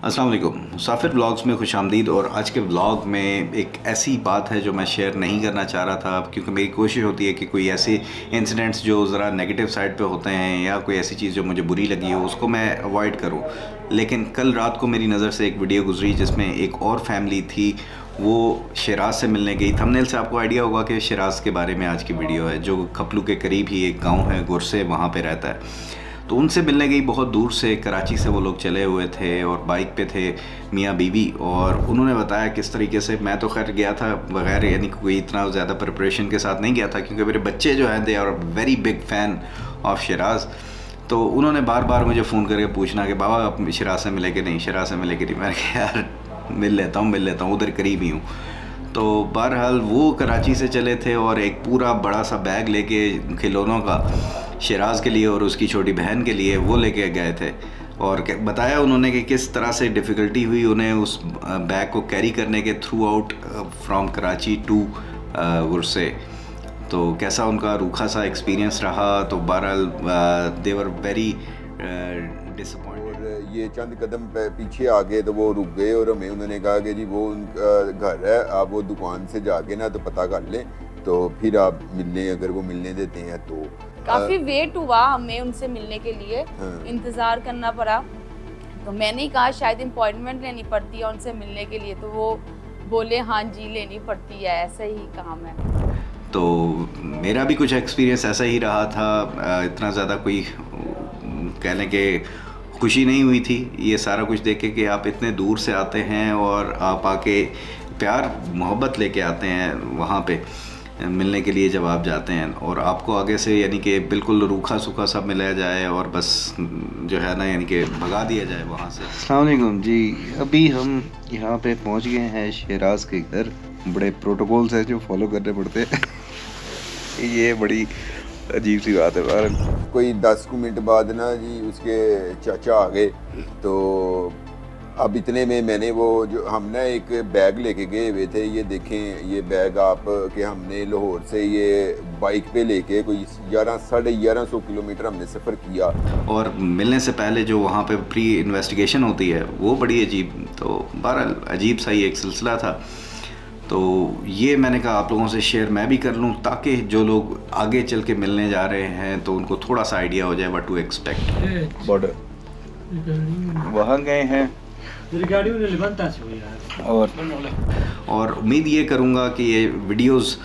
अस्सलाम वालेकुम। मुसाफिर व्लॉग्स में खुशामदीद। और आज के व्लॉग में एक ऐसी बात है जो मैं शेयर नहीं करना चाह रहा था, क्योंकि मेरी कोशिश होती है कि कोई ऐसे इंसिडेंट्स जो ज़रा नेगेटिव साइड पे होते हैं या कोई ऐसी चीज़ जो मुझे बुरी लगी हो उसको मैं अवॉइड करूं। लेकिन कल रात को मेरी नज़र से एक वीडियो गुजरी जिसमें एक और फैमिली थी, वो शिराज से मिलने गई। थंबनेल से आपको आइडिया होगा कि शिराज के बारे में आज की वीडियो है, जो खपलू के करीब ही एक गाँव है गुरसे, वहाँ पर रहता है। तो उनसे मिलने गई, बहुत दूर से कराची से वो लोग चले हुए थे और बाइक पे थे मियाँ बीवी। और उन्होंने बताया किस तरीके से, मैं तो खैर गया था बगैर यानी कोई इतना ज़्यादा प्रिपरेशन के साथ नहीं गया था, क्योंकि मेरे बच्चे जो हैं they are very big fan of Shiraz. तो उन्होंने बार बार मुझे फ़ोन करके पूछना कि बाबा आप शिराज से मिले कि नहीं, शिराज से मिले कि नहीं। मैंने कहा यार मिल लेता हूँ, उधर करीब ही हूँ। तो बहरहाल वो कराची से चले थे और एक पूरा बड़ा सा बैग लेके खिलौनों का शिराज के लिए और उसकी छोटी बहन के लिए वो लेके गए थे। और बताया उन्होंने कि किस तरह से डिफ़िकल्टी हुई उन्हें उस बैग को कैरी करने के through out from Karachi to गुरसे। तो कैसा उनका रूखा सा एक्सपीरियंस रहा। तो बहरहाल दे वर वेरी डिसअपॉइंटेड। और ये चंद कदम पीछे आ गए तो वो रुक गए और हमें उन्होंने कहा कि जी वो उनका घर है, आप वो दुकान से जाके ना तो पता कर लें, तो फिर आप मिलने, अगर वो मिलने देते हैं तो। काफी वेट हुआ हमें उनसे मिलने के लिए, इंतजार करना पड़ा। तो मैंने ही कहा शायद अपॉइंटमेंट लेनी पड़ती है उनसे मिलने के लिए, तो वो बोले हाँ जी लेनी पड़ती है, ऐसा ही काम है। तो मेरा भी कुछ एक्सपीरियंस ऐसा ही रहा था। इतना ज़्यादा कोई कहने के खुशी नहीं हुई थी ये सारा कुछ देख के कि आप इतने दूर से आते हैं और आप आके प्यार मोहब्बत लेके आते हैं वहाँ पे मिलने के लिए जब आप जाते हैं, और आपको आगे से यानी कि बिल्कुल रूखा सूखा सब मिलाया जाए और बस जो है ना यानी कि भगा दिया जाए वहाँ से। अस्सलाम वालेकुम जी। अभी हम यहाँ पे पहुँच गए हैं शिराज के घर। बड़े प्रोटोकॉल्स हैं जो फॉलो करने पड़ते हैं। ये बड़ी अजीब सी बात है। बार कोई 10 मिनट बाद ना जी उसके चाचा आ गए। तो अब इतने में मैंने वो जो हम ना एक बैग लेके गए हुए थे, ये देखें ये बैग आप कि हमने लाहौर से ये बाइक पे लेके कोई 1100-1150 किलोमीटर हमने सफ़र किया। और मिलने से पहले जो वहाँ पे प्री इन्वेस्टिगेशन होती है वो बड़ी अजीब, तो बहरहाल अजीब सा ही एक सिलसिला था। तो ये मैंने कहा आप लोगों से शेयर मैं भी कर लूँ, ताकि जो लोग आगे चल के मिलने जा रहे हैं तो उनको थोड़ा सा आइडिया हो जाए व्हाट टू एक्सपेक्ट। बॉर्डर वहाँ गए हैं और उम्मीद ये करूँगा कि ये वीडियोस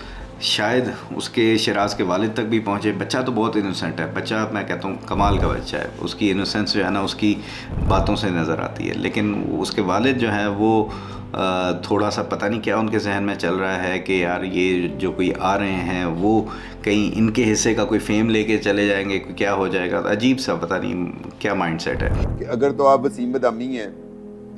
शायद उसके शिराज के वालिद तक भी पहुँचे। बच्चा तो बहुत इनोसेंट है, बच्चा मैं कहता हूँ कमाल का बच्चा है, उसकी इनोसेंस जो है ना उसकी बातों से नज़र आती है। लेकिन उसके वालिद जो हैं वो थोड़ा सा पता नहीं क्या उनके जहन में चल रहा है कि यार ये जो कोई आ रहे हैं वो कहीं इनके हिस्से का कोई फेम लेके चले जाएंगे, क्या हो जाएगा। अजीब सा पता नहीं क्या माइंडसेट है। अगर तो आप वसीम बदामी हैं,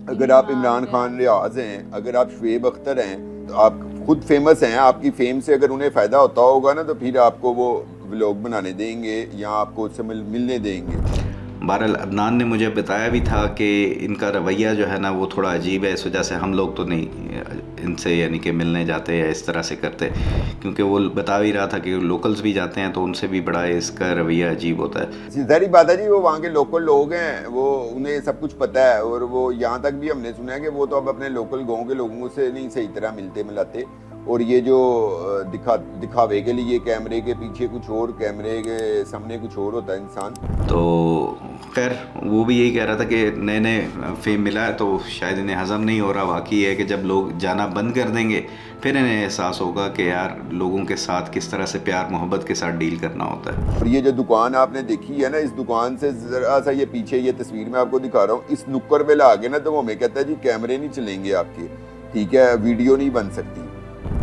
अगर आप इमरान खान रियाज हैं, अगर आप शुएब अख्तर हैं, तो आप खुद फेमस हैं, आपकी फेम से अगर उन्हें फ़ायदा होता होगा ना तो फिर आपको वो व्लॉग बनाने देंगे या आपको उससे मिलने देंगे। बहरहाल अदनान ने मुझे बताया भी था कि इनका रवैया जो है ना वो थोड़ा अजीब है, इस वजह से हम लोग तो नहीं इनसे यानी कि मिलने जाते या इस तरह से करते, क्योंकि वो बता भी रहा था कि लोकल्स भी जाते हैं तो उनसे भी बड़ा इसका रवैया अजीब होता है। सीधी बात है जी, वो वहाँ के लोकल लोग हैं, वो उन्हें सब कुछ पता है। और वो यहाँ तक भी हमने सुना है कि वो तो अब अपने लोकल गाँव के लोगों से नहीं सही तरह मिलते मिलाते, और ये जो दिखावे के लिए कैमरे के पीछे कुछ और, कैमरे के सामने कुछ और होता है इंसान। तो खैर वो भी यही कह रहा था कि नए नए फेम मिला है तो शायद इन्हें हज़म नहीं हो रहा। बाकी है कि जब लोग जाना बंद कर देंगे फिर इन्हें एहसास होगा कि यार लोगों के साथ किस तरह से प्यार मोहब्बत के साथ डील करना होता है। और ये जो दुकान आपने देखी है ना, इस दुकान से ज़रा सा ये पीछे ये तस्वीर मैं आपको दिखा रहा हूँ, इस नुक्कर पे ला के ना तो वो हमें कहता है जी कैमरे नहीं चलेंगे आपके, ठीक है, वीडियो नहीं बन सकती।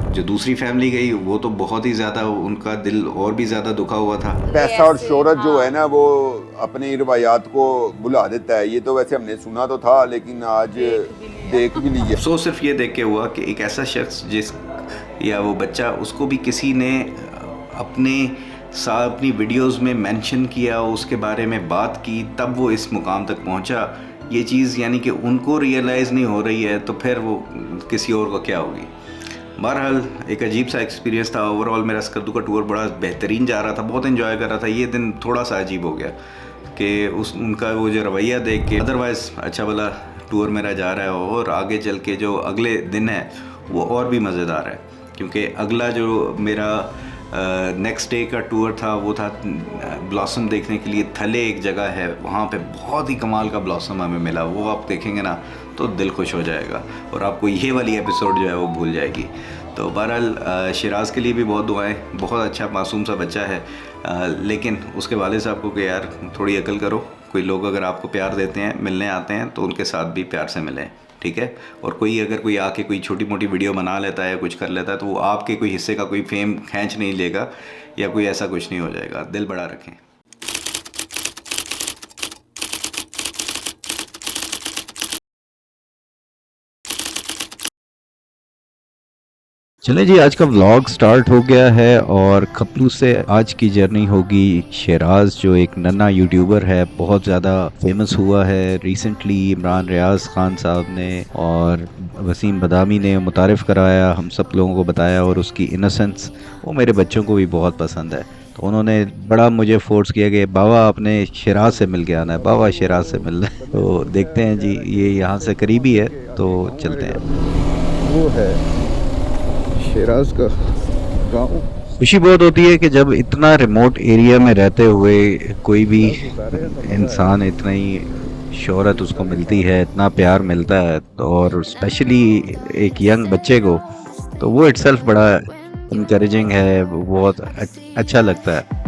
जो दूसरी फैमिली गई वो तो बहुत ही ज़्यादा उनका दिल और भी ज़्यादा दुखा हुआ था। पैसा और शोहरत जो है ना वो अपनी रवायात को बुला देता है। ये तो वैसे हमने सुना तो था लेकिन आज देख भी लिया। अफसोस सिर्फ ये देख के हुआ कि एक ऐसा शख्स जिस या वो बच्चा, उसको भी किसी ने अपनी वीडियोस में मेंशन किया, उसके बारे में बात की, तब वो इस मुकाम तक पहुंचा। ये चीज़ यानी कि उनको रियलाइज़ नहीं हो रही है तो फिर वो किसी और को क्या होगी। बहरहाल एक अजीब सा एक्सपीरियंस था। ओवरऑल मेरा स्कर्दू का टूर बड़ा बेहतरीन जा रहा था, बहुत एंजॉय कर रहा था। ये दिन थोड़ा सा अजीब हो गया कि उनका वो जो रवैया देख के, अदरवाइज़ अच्छा भला टूर मेरा जा रहा है और आगे चल के जो अगले दिन है वो और भी मज़ेदार है, क्योंकि अगला जो मेरा नेक्स्ट डे का टूर था वो था ब्लॉसम देखने के लिए। थले एक जगह है, वहाँ पे बहुत ही कमाल का ब्लॉसम हमें मिला। वो आप देखेंगे ना तो दिल खुश हो जाएगा और आपको ये वाली एपिसोड जो है वो भूल जाएगी। तो बहरहाल शिराज़ के लिए भी बहुत दुआएं। बहुत अच्छा मासूम सा बच्चा है, लेकिन उसके वालिद साहब को कि यार थोड़ी अकल करो। कोई लोग अगर आपको प्यार देते हैं, मिलने आते हैं, तो उनके साथ भी प्यार से मिलें, ठीक है। और कोई अगर कोई आके कोई छोटी मोटी वीडियो बना लेता है, कुछ कर लेता है, तो वो आपके कोई हिस्से का कोई फेम खींच नहीं लेगा या कोई ऐसा कुछ नहीं हो जाएगा। दिल बड़ा रखें। चले जी, आज का व्लॉग स्टार्ट हो गया है और खपलू से आज की जर्नी होगी शिराज, जो एक नन्ना यूट्यूबर है, बहुत ज़्यादा फेमस हुआ है रिसेंटली। इमरान रियाज खान साहब ने और वसीम बदामी ने मुतारिफ़ कराया, हम सब लोगों को बताया, और उसकी इनोसेंस वो मेरे बच्चों को भी बहुत पसंद है। तो उन्होंने बड़ा मुझे फोर्स किया कि बाबा आपने शिराज से मिल के आना है, बाबा शिराज से मिलना है। तो देखते हैं जी, ये यहाँ से करीबी है तो चलते हैं। वो है शिराज का गाँव। खुशी बहुत होती है कि जब इतना रिमोट एरिया में रहते हुए कोई भी इंसान इतनी शोहरत उसको मिलती है, इतना प्यार मिलता है, और स्पेशली एक यंग बच्चे को, तो वो इटसेल्फ बड़ा इंकरेजिंग है, बहुत अच्छा लगता है।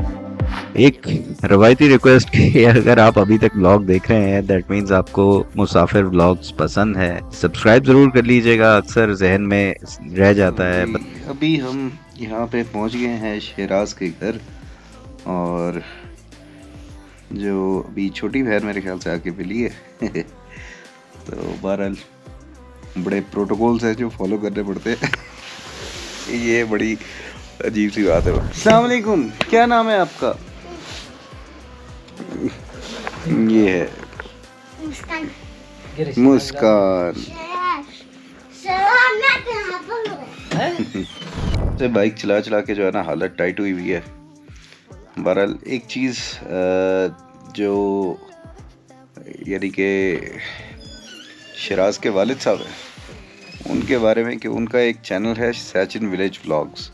एक रवायती रिक्वेस्ट कि अगर आप अभी तक व्लॉग देख रहे हैं, दैट मीन्स आपको मुसाफिर व्लॉग्स पसंद है, सब्सक्राइब ज़रूर कर लीजिएगा, अक्सर जहन में रह जाता है। अभी हम यहाँ पे पहुँच गए हैं शिराज के घर, और जो अभी छोटी बहन मेरे ख्याल से आके मिली है तो बहरहाल बड़े प्रोटोकॉल्स हैं जो फॉलो करने पड़ते हैं ये बड़ी अजीब सी बात है। अस्सलाम वालेकुम, क्या नाम है आपका? ये है मुस्कान। से बाइक चला चला के जो है ना हालत टाइट हुई हुई है। बहरहाल एक चीज़ जो यानी कि शिराज के वालिद साहब हैं उनके बारे में, कि उनका एक चैनल है सैचिन विलेज व्लॉग्स,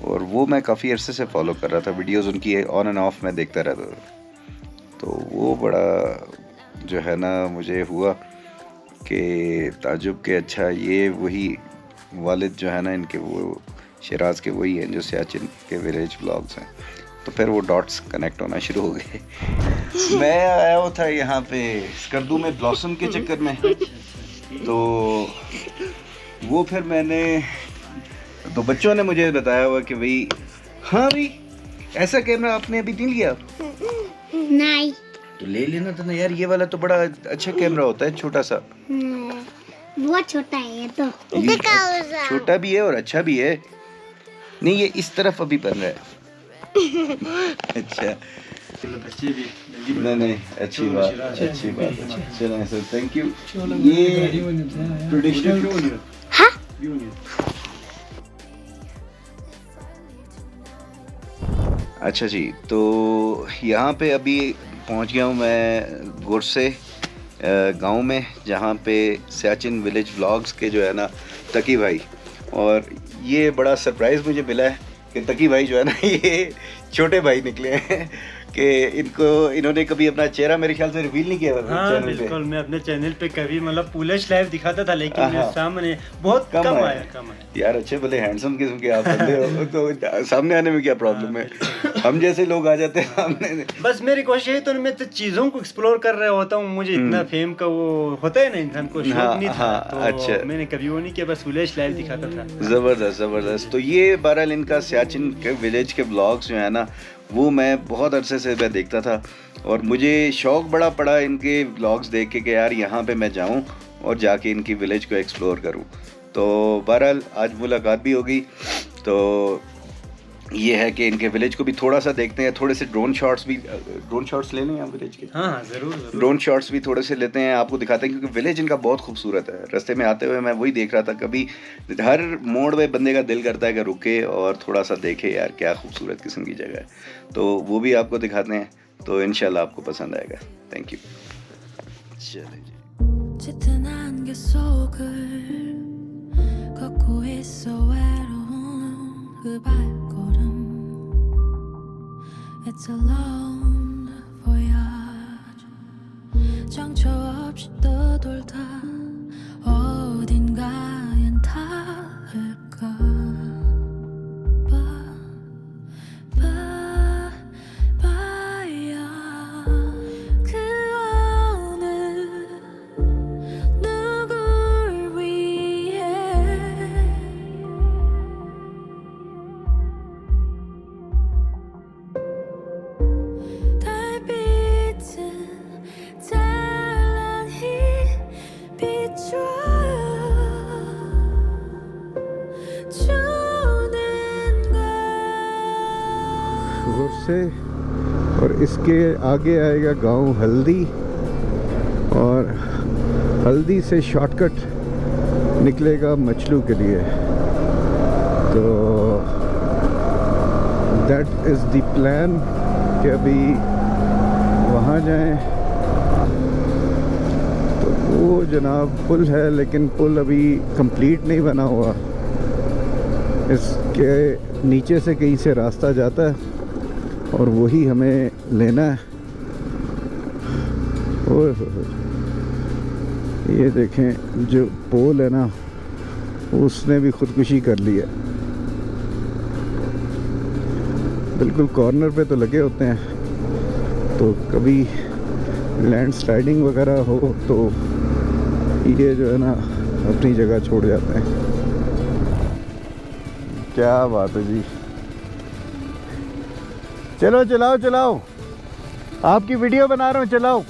और वो मैं काफ़ी अरसे से फॉलो कर रहा था, वीडियोस उनकी ऑन एंड ऑफ मैं देखता रहता था। तो वो बड़ा जो है ना मुझे हुआ कि ताजुब के अच्छा ये वही वालिद जो है ना इनके, वो शिराज के वही हैं जो सैचिन के विलेज व्लॉग्स हैं। तो फिर वो डॉट्स कनेक्ट होना शुरू हो गए। मैं आया हुआ था यहाँ पे स्कर्दू में ब्लॉसम के चक्कर में, तो वो फिर मैंने, तो बच्चों ने मुझे बताया हुआ कि भाई हाँ भाई ऐसा कैमरा आपने अभी नहीं लिया? नहीं। तो ले लेना था ना यार, ये वाला तो बड़ा अच्छा कैमरा होता है, छोटा सा। बहुत छोटा है ये तो। छोटा भी है और अच्छा भी है। नहीं ये इस तरफ अभी बन रहा है। अच्छा नहीं अच्छी बात, अच्छी बात। चलो सर, थैंक यू। ये ट्रेडिशनल अच्छा जी, तो यहाँ पे अभी पहुँच गया हूँ मैं गुरसे गांव में, जहाँ पे सैचिन विलेज व्लॉग्स के जो है ना तकी भाई, और ये बड़ा सरप्राइज़ मुझे मिला है कि तकी भाई जो है ना ये छोटे भाई निकले हैं कि इन्होंने कभी अपना चेहरा मेरे ख्याल से रिवील नहीं किया। हाँ चैनल बिल्कुल पे। मैं अपने चैनल पे कभी मतलब पुलिस लाइव दिखाता था, लेकिन मेरे सामने बहुत कम आया। यार अच्छे भले हैंडसम किस्म के आप बंदे हो, तो सामने आने में क्या प्रॉब्लम है? हम जैसे लोग आ जाते हैं सामने। बस मेरी कोशिश है तो मैं तो चीज़ों को एक्सप्लोर कर रहा होता हूँ, मुझे इतना फेम का वो होता है ना इंसान को, शौक नहीं था। तो अच्छा, मैंने कभी वो नहीं किया, बस पुलिस लाइव दिखाता था। ज़बरदस्त ज़बरदस्त। तो ये बहरहाल इनका सैचिन के विलेज के ब्लॉग्स जो है ना, वो मैं बहुत अरसे से मैं देखता था, और मुझे शौक़ बड़ा पड़ा इनके ब्लॉग्स देख के कि यार यहाँ पे मैं जाऊँ और जाके इनकी विलेज को एक्सप्लोर करूँ। तो बहरहाल आज मुलाकात भी होगी। तो ये है कि इनके विलेज को भी थोड़ा सा देखते हैं, थोड़े से ड्रोन शॉट्स ले लें यहाँ विलेज के। हाँ ज़रूर। ड्रोन शॉट्स भी थोड़े से लेते हैं, आपको दिखाते हैं, क्योंकि विलेज इनका बहुत खूबसूरत है। रास्ते में आते हुए मैं वही देख रहा था, कभी हर मोड़ में बंदे का दिल करता है कि रुके और थोड़ा सा देखे यार क्या खूबसूरत किस्म की जगह है। तो वो भी आपको दिखाते हैं, तो इंशाल्लाह आपको पसंद आएगा। Thank you. चलिए जी। 짙은 안개 속을 걷고 있어 외로운 그 발걸음 It's a long voyage 정처 없이 떠돌다 어딘가엔 닿을까 봐야 그 어느 누굴 위해 달빛은 찬란히 비춰주는 걸 से और इसके आगे आएगा गांव हल्दी और हल्दी से शॉर्टकट निकलेगा मचलू के लिए तो दैट इज़ द प्लान कि अभी वहाँ जाएं तो वो जनाब पुल है लेकिन पुल अभी कंप्लीट नहीं बना हुआ इसके नीचे से कहीं से रास्ता जाता है और वही हमें लेना है ओए ये देखें जो पोल है ना उसने भी खुदकुशी कर ली है बिल्कुल कॉर्नर पे तो लगे होते हैं तो कभी लैंडस्लाइडिंग वगैरह हो तो ये जो है ना अपनी जगह छोड़ जाते हैं क्या बात है जी चलो चलाओ चलाओ आपकी वीडियो बना रहा हूँ चलाओ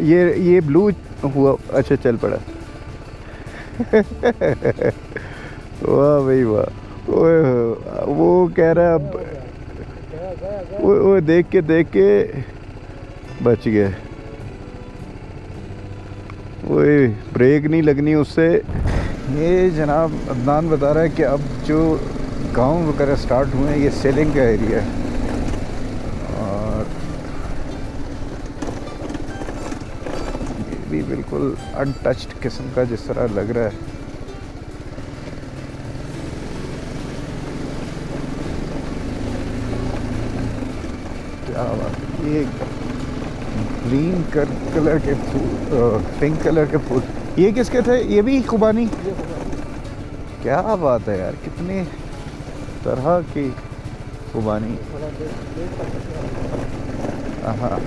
ये ब्लू हुआ अच्छा चल पड़ा वाह भाई वाह वो कह रहा वो देख के बच गए वो ब्रेक नहीं लगनी उससे ये जनाब अदनान बता रहा है कि अब जो गांव वगैरह स्टार्ट हुए हैं ये सेलिंग का एरिया है और ये भी बिल्कुल अनटच्ड किस्म का जिस तरह लग रहा है क्या बात ये ग्रीन कलर के फूल पिंक कलर के फूल ये किसके थे ये भी खुबानी क्या बात है यार कितने तरह की खुबानी हाँ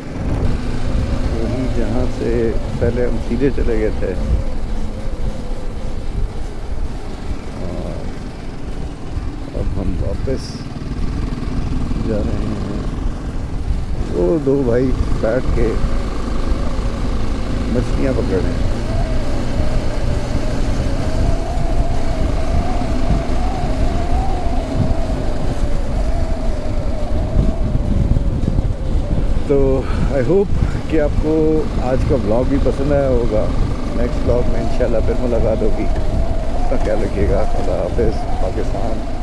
वही जहाँ से पहले हम सीधे चले गए थे और अब हम वापस जा रहे हैं वो दो भाई बैठ के मछलियाँ पकड़ रहे हैं तो आई होप कि आपको आज का व्लॉग भी पसंद आया होगा नेक्स्ट व्लॉग में इंशाल्लाह फिर मुलाकात होगी अपना ख्याल रखिएगा खुदा हाफिज़ पाकिस्तान।